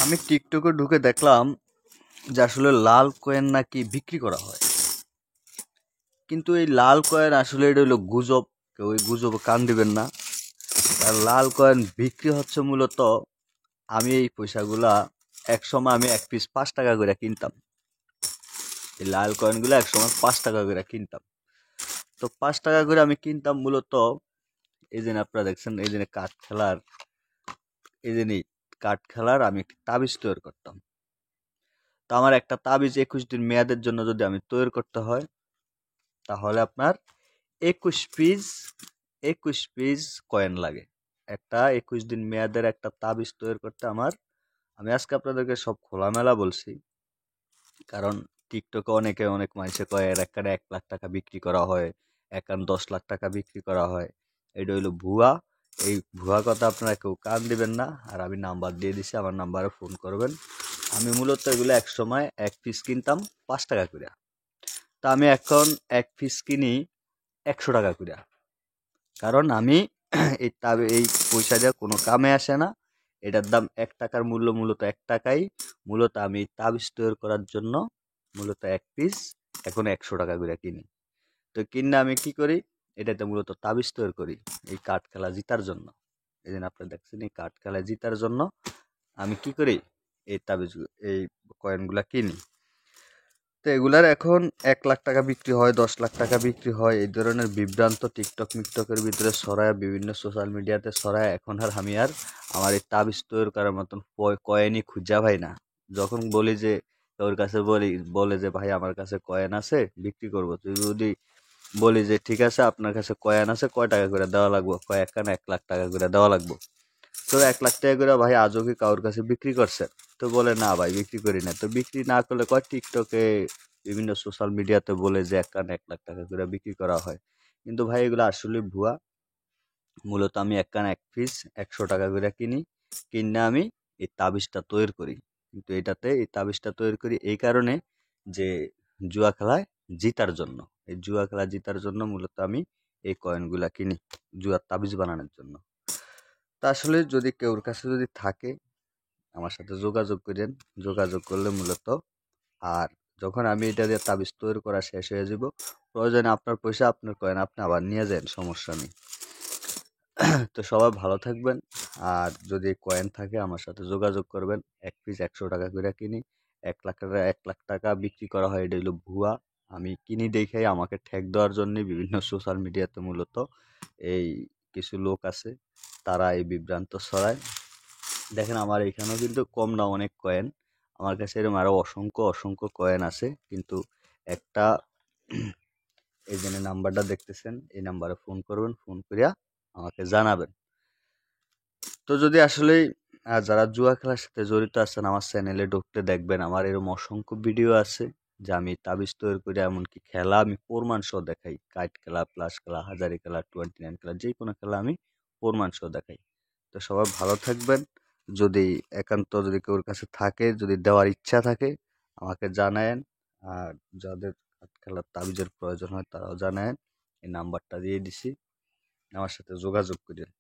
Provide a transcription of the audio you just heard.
আমি টিকটকে ঢুকে দেখলাম যে আসলে লাল কয়েন নাকি বিক্রি করা হয়, কিন্তু এই লাল কয়েন আসলে এটা হলো গুজব। কেউ ওই গুজবে কান দিবেন না। আর লাল কয়েন বিক্রি হচ্ছে মূলত, আমি এই পয়সাগুলা এক সময় আমি এক পিস 5 টাকা করে কিনতাম। এই লাল কয়েনগুলো এক সময় 5 টাকা করে কিনতাম। তো 5 টাকা করে আমি কিনতাম মূলত, এই যে আপনারা দেখছেন, এই যে কাঠ খেলার, এই যে কাঠ খেলার আমি একটি তাবিজ তৈরি করতাম। তো আমার একটা তাবিজ 21 দিন মেয়াদের জন্য যদি আমি তৈরি করতে হয়, তাহলে আপনার 21 পিস 21 পিস কয়েন লাগে। একটা 21 দিন মেয়াদের একটা তাবিজ তৈরি করতে আমি আজকে আপনাদেরকে সব খোলামেলা বলছি, কারণ টিকটকে অনেকে অনেক মানুষে কয় এর একখানে 1 লাখ টাকা বিক্রি করা হয়, একখান 10 লাখ টাকা বিক্রি করা হয়। এটা হইলো ভুয়া। এই ভুয়া কথা আপনারা কেউ কান দিবেন না। আর আমি নাম্বার দিয়ে দিছি, আমার নাম্বারে ফোন করবেন। আমি মূলত এগুলো এক সময় এক পিস কিনতাম 5 টাকা করে। তা আমি এখন এক পিস কিনি 100 টাকা করে। কারণ আমি এই পয়সা দিয়ে কোনো কামে আসে না। এটার দাম 1 টাকার মূল্য, মূলত 1 টাকাই। মূলত আমি তাবিজ তৈরি করার জন্য মূলত এক পিস এখন 100 টাকা করে কিনি। তো কিনে আমি কি করি, এটাতে মূলত তাবিজ তৈরি করি এই কাঠ খেলা জিতার জন্য। এই জন্য আপনারা দেখছেন, এই কাঠ খেলা জিতার জন্য আমি কি করি, এই তাবিজ, এই কয়েনগুলা কিনি। তো এগুলার এখন 1 লাখ টাকা বিক্রি হয়, 10 লাখ টাকা বিক্রি হয়। এই ধরনের বিভ্রান্ত টিকটক মিকটকের ভিতরে ছড়ায়, বিভিন্ন সোশ্যাল মিডিয়াতে ছড়ায়। এখন আমি আমার এই তাবিজ তৈরি করার মতন কয়েনই খুঁজা পাই না। যখন বলি যে ওর কাছে বলে যে ভাই আমার কাছে কয়েন আছে বিক্রি করবো, তুই যদি বলি যে ঠিক আছে আপনার কাছে কয়েন আছে, কয় টাকা করে দেওয়া লাগবে, কয় একখানা 1 লাখ টাকা করে দেওয়া লাগবে। তো 1 লাখ টাকা করে ভাই আজও কি কারোর কাছে বিক্রি করছে? তো বলে না ভাই বিক্রি করি না। তো বিক্রি না করলে কয় টিকটকে বিভিন্ন সোশ্যাল মিডিয়াতে বলে যে একখানে 1 লাখ টাকা করে বিক্রি করা হয়। কিন্তু ভাই এগুলো আসলে ভুয়া। মূলত আমি একখানা এক পিস 100 টাকা করে কিনি, কিনে আমি এই তাবিজটা তৈরি করি। কিন্তু এই তাবিজটা তৈরি করি এই কারণে যে জুয়া খেলায় জিতার জন্য। এই জুয়া খেলা জিতার জন্য মূলত আমি এই কয়েনগুলা কিনি, জুয়ার তাবিজ বানানোর জন্য। তা আসলে যদি কেউর কাছে যদি থাকে, আমার সাথে যোগাযোগ করেন। যোগাযোগ করলে মূলত, আর যখন আমি এটা দিয়ে তাবিজ তৈরি করা শেষ হয়ে যাব, প্রয়োজনে আপনার পয়সা আপনার কয়েন আপনি আবার নিয়ে যান, সমস্যা নেই। তো সবাই ভালো থাকবেন। আর যদি কয়েন থাকে আমার সাথে যোগাযোগ করবেন। এক পিস 100 টাকা করে কিনি, 1 লাখ টাকা বিক্রি করা হয়, এটা হলো ভুয়া। আমি কিনি দেখেই আমাকে ঠেক দেওয়ার জন্য বিভিন্ন সোশ্যাল মিডিয়াতে মূলত এই কিছু লোক আছে, তারা এই বিভ্রান্ত ছড়ায়। দেখেন আমার এখানেও কিন্তু কম না অনেক কয়েন, আমার কাছে এরকম আরো অসংখ্য অসংখ্য কয়েন আছে। কিন্তু একটা এই যে নাম্বারটা দেখতেছেন, এই নাম্বারে ফোন করবেন, ফোন করিয়া আমাকে জানাবেন। তো যদি আসলে যারা জুয়া খেলার সাথে জড়িত আছেন, আমার চ্যানেলে ঢুকতে দেখবেন আমার এরকম অসংখ্য ভিডিও আছে, যে আমি তাবিজ তৈরি করে এমনকি খেলা আমি প্রমাণ সহ দেখাই। কাইট খেলা, প্লাস খেলা, হাজারি খেলা, 29 খেলা, যে কোনো খেলা আমি প্রমাণ সহ দেখাই। তো সবাই ভালো থাকবেন। যদি একান্ত যদি কেউর কাছে থাকে, যদি দেওয়ার ইচ্ছা থাকে আমাকে জানায়েন। আর যাদের খেলার তাবিজের প্রয়োজন হয় তারাও জানায়েন। এই নাম্বারটা দিয়ে দিছি, আমার সাথে যোগাযোগ করেন।